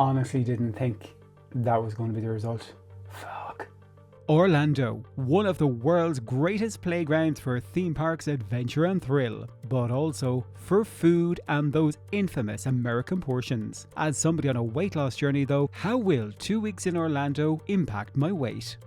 honestly didn't think that was going to be the result. Fuck. Orlando, one of the world's greatest playgrounds for theme parks, adventure and thrill, but also for food and those infamous American portions. As somebody on a weight loss journey though, how will 2 weeks in Orlando impact my weight?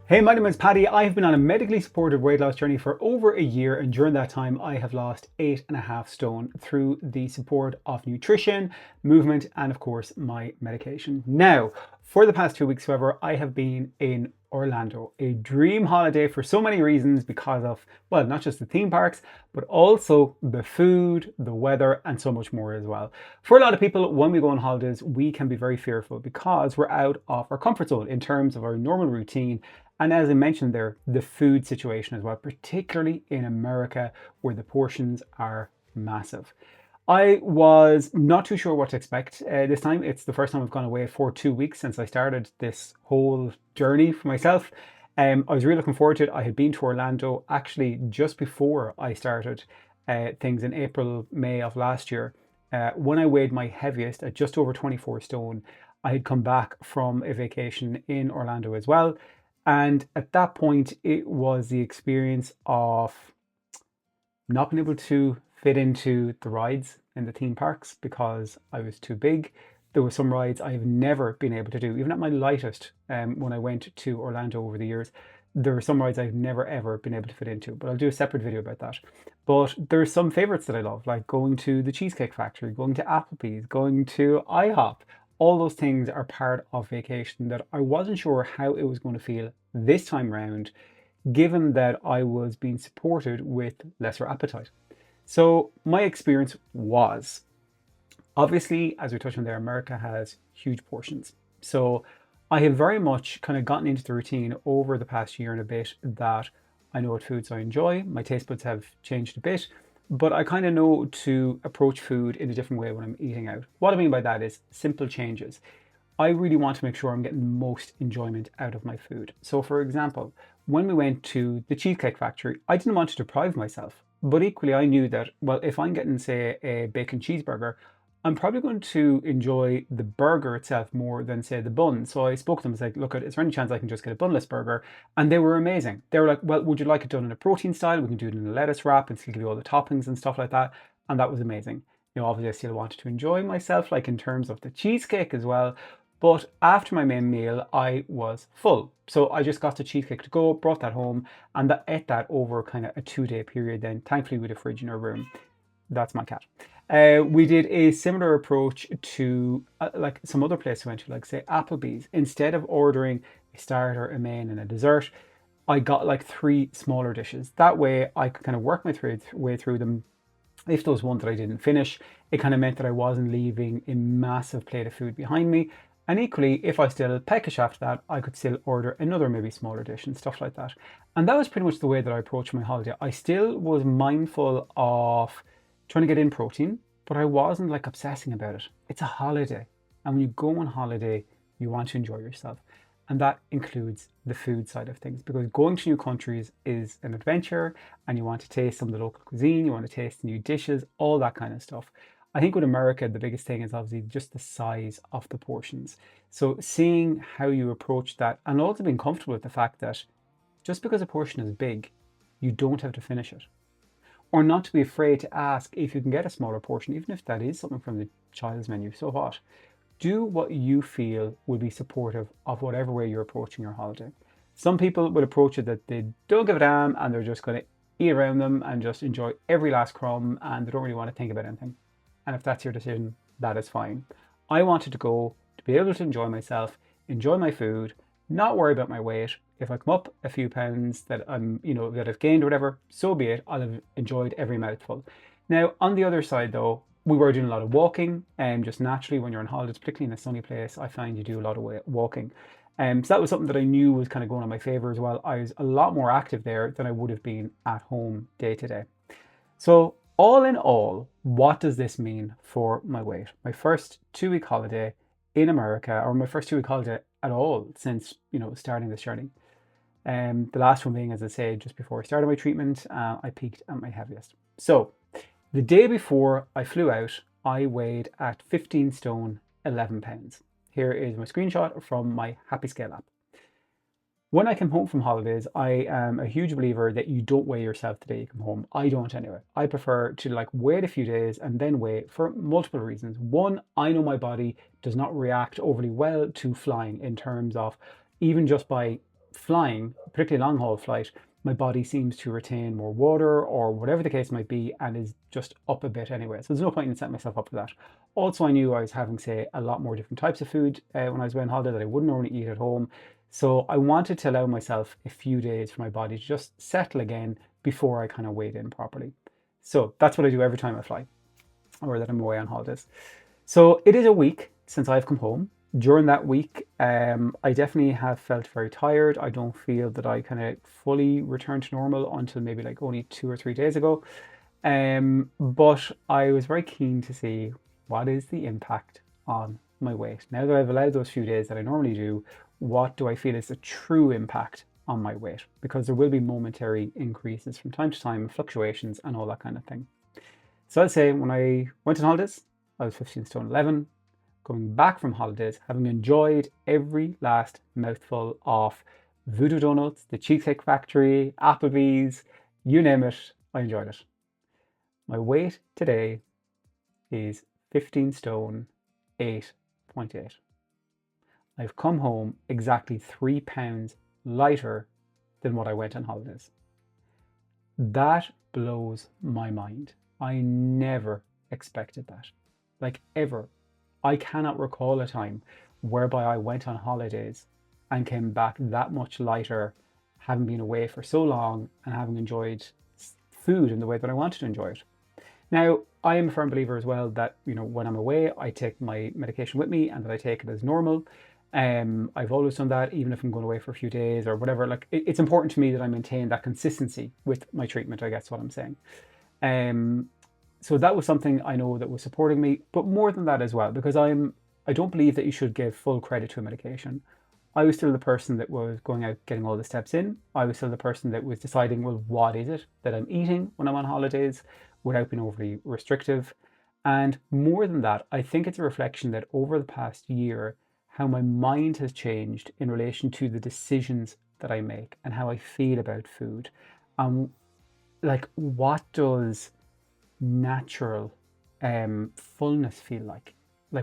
Hey, my name is Paddy. I have been on a medically supported weight loss journey for over a year, and during that time I have lost 8.5 stone through the support of nutrition, movement, and of course my medication. Now, for the past 2 weeks, however, I have been in Orlando, a dream holiday for so many reasons because of, well, not just the theme parks, but also the food, the weather, and so much more as well. For a lot of people, when we go on holidays, we can be very fearful because we're out of our comfort zone in terms of our normal routine. And as I mentioned there, the food situation as well, particularly in America where the portions are massive. I was not too sure what to expect this time. It's the first time I've gone away for 2 weeks since I started this whole journey for myself. I was really looking forward to it. I had been to Orlando actually just before I started things in April, May of last year. When I weighed my heaviest at just over 24 stone, I had come back from a vacation in Orlando as well. And at that point, it was the experience of not being able to fit into the rides in the theme parks because I was too big. There were some rides I have never been able to do, even at my lightest when I went to Orlando over the years. There are some rides I've never ever been able to fit into, but I'll do a separate video about that. But there's some favorites that I love, like going to the Cheesecake Factory, going to Applebee's, going to IHOP. All those things are part of vacation that I wasn't sure how it was going to feel this time round, given that I was being supported with lesser appetite. So my experience was, obviously, as we touched on there, America has huge portions. So I have very much kind of gotten into the routine over the past year and a bit that I know what foods I enjoy. My taste buds have changed a bit, but I kind of know to approach food in a different way when I'm eating out. What I mean by that is simple changes. I really want to make sure I'm getting the most enjoyment out of my food. So for example, when we went to the Cheesecake Factory, I didn't want to deprive myself, but equally I knew that, well, if I'm getting, say, a bacon cheeseburger, I'm probably going to enjoy the burger itself more than, say, the bun. So I spoke to them and said, look, is there any chance I can just get a bunless burger? And they were amazing. They were like, well, would you like it done in a protein style? We can do it in a lettuce wrap and still give you all the toppings and stuff like that. And that was amazing. You know, obviously I still wanted to enjoy myself, like in terms of the cheesecake as well. But after my main meal, I was full. So I just got the cheesecake to go, brought that home, and ate that over kind of a 2-day period then, thankfully with a fridge in our room. That's my cat. We did a similar approach to like some other place we went to, like say Applebee's. Instead of ordering a starter, a main, and a dessert, I got like 3 smaller dishes. That way I could kind of work my way through them. If there was one that I didn't finish, it kind of meant that I wasn't leaving a massive plate of food behind me. And equally, if I still peckish after that, I could still order another maybe smaller dish and stuff like that. And that was pretty much the way that I approached my holiday. I still was mindful of trying to get in protein, but I wasn't like obsessing about it. It's a holiday. And when you go on holiday, you want to enjoy yourself. And that includes the food side of things, because going to new countries is an adventure and you want to taste some of the local cuisine, you want to taste new dishes, all that kind of stuff. I think with America, the biggest thing is obviously just the size of the portions. So seeing how you approach that and also being comfortable with the fact that just because a portion is big, you don't have to finish it. Or not to be afraid to ask if you can get a smaller portion, even if that is something from the child's menu, so what? Do what you feel will be supportive of whatever way you're approaching your holiday. Some people will approach it that they don't give a damn and they're just going to eat around them and just enjoy every last crumb and they don't really want to think about anything. And if that's your decision, that is fine. I wanted to go to be able to enjoy myself, enjoy my food, not worry about my weight. If I come up a few pounds that that I've gained or whatever, so be it. I'll have enjoyed every mouthful. Now, on the other side though, we were doing a lot of walking, and just naturally when you're on holidays, particularly in a sunny place, I find you do a lot of walking. So that was something that I knew was kind of going in my favor as well. I was a lot more active there than I would have been at home day to day. So all in all, what does this mean for my weight? My first 2-week holiday in America, or my first 2-week holiday at all since, starting this journey. The last one being, as I say, just before I started my treatment, I peaked at my heaviest. So the day before I flew out, I weighed at 15 stone, 11 pounds. Here is my screenshot from my Happy Scale app. When I came home from holidays, I am a huge believer that you don't weigh yourself the day you come home. I don't anyway. I prefer to wait a few days and then weigh for multiple reasons. One, I know my body does not react overly well to flying in terms of even just by flying, particularly long haul flight, my body seems to retain more water or whatever the case might be and is just up a bit anyway. So there's no point in setting myself up for that. Also, I knew I was having, say, a lot more different types of food when I was away on holiday that I wouldn't normally eat at home. So I wanted to allow myself a few days for my body to just settle again before I kind of weighed in properly. So that's what I do every time I fly or that I'm away on holidays. So it is a week since I've come home. During that week, I definitely have felt very tired. I don't feel that I kind of fully returned to normal until maybe only 2 or 3 days ago. But I was very keen to see what is the impact on my weight. Now that I've allowed those few days that I normally do, what do I feel is the true impact on my weight? Because there will be momentary increases from time to time, fluctuations and all that kind of thing. So I'd say when I went on holidays, I was 15 stone 11. Coming back from holidays, having enjoyed every last mouthful of Voodoo Donuts, the Cheesecake Factory, Applebee's, you name it, I enjoyed it. My weight today is 15 stone 8.8. I've come home exactly 3 pounds lighter than what I went on holidays. That blows my mind. I never expected that. Ever. I cannot recall a time whereby I went on holidays and came back that much lighter, having been away for so long and having enjoyed food in the way that I wanted to enjoy it. Now, I am a firm believer as well that, when I'm away, I take my medication with me and that I take it as normal. I've always done that, even if I'm going away for a few days or whatever. It's important to me that I maintain that consistency with my treatment, I guess what I'm saying. So that was something I know that was supporting me, but more than that as well, because I don't believe that you should give full credit to a medication. I was still the person that was going out, getting all the steps in. I was still the person that was deciding, well, what is it that I'm eating when I'm on holidays without being overly restrictive. And more than that, I think it's a reflection that over the past year, how my mind has changed in relation to the decisions that I make and how I feel about food. What does natural fullness feel like?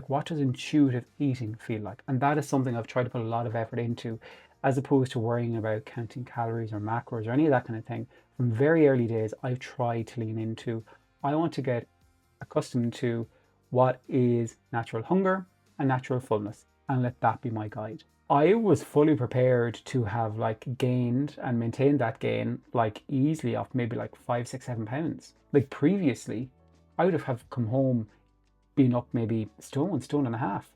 What does intuitive eating feel like? And that is something I've tried to put a lot of effort into, as opposed to worrying about counting calories or macros or any of that kind of thing. From very early days, I've tried to lean into, I want to get accustomed to what is natural hunger and natural fullness, and let that be my guide. I was fully prepared to have gained and maintained that gain easily off maybe 5, 6, 7 pounds. Previously, I would have come home being up maybe stone and a half,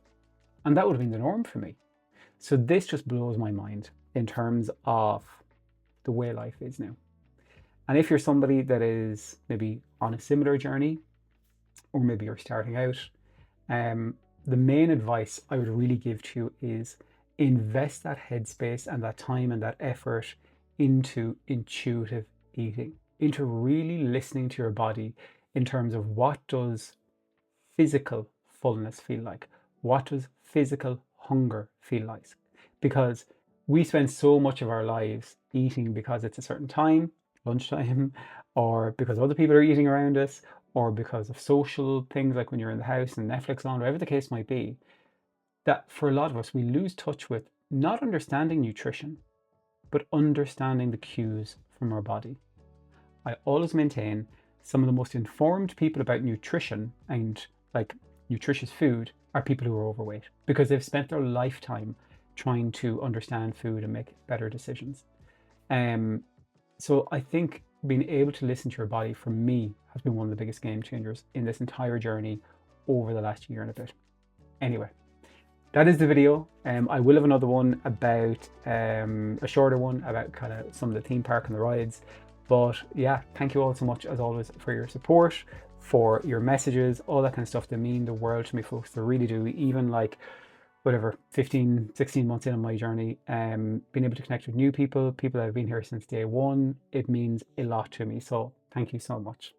and that would have been the norm for me. So this just blows my mind in terms of the way life is now. And if you're somebody that is maybe on a similar journey, or maybe you're starting out, the main advice I would really give to you is invest that headspace and that time and that effort into intuitive eating, into really listening to your body in terms of what does physical fullness feel like? What does physical hunger feel like? Because we spend so much of our lives eating because it's a certain time, lunchtime, or because other people are eating around us, or because of social things like when you're in the house and Netflix on, whatever the case might be, that for a lot of us, we lose touch with not understanding nutrition, but understanding the cues from our body. I always maintain some of the most informed people about nutrition and nutritious food are people who are overweight, because they've spent their lifetime trying to understand food and make better decisions. So I think being able to listen to your body, for me, has been one of the biggest game changers in this entire journey over the last year and a bit. Anyway, that is the video. I will have another one about a shorter one about kind of some of the theme park and the rides. But yeah, thank you all so much as always for your support, for your messages, all that kind of stuff. They mean the world to me, folks. They really do. Even 15, 16 months in on my journey, being able to connect with new people that have been here since day one, it means a lot to me. So thank you so much.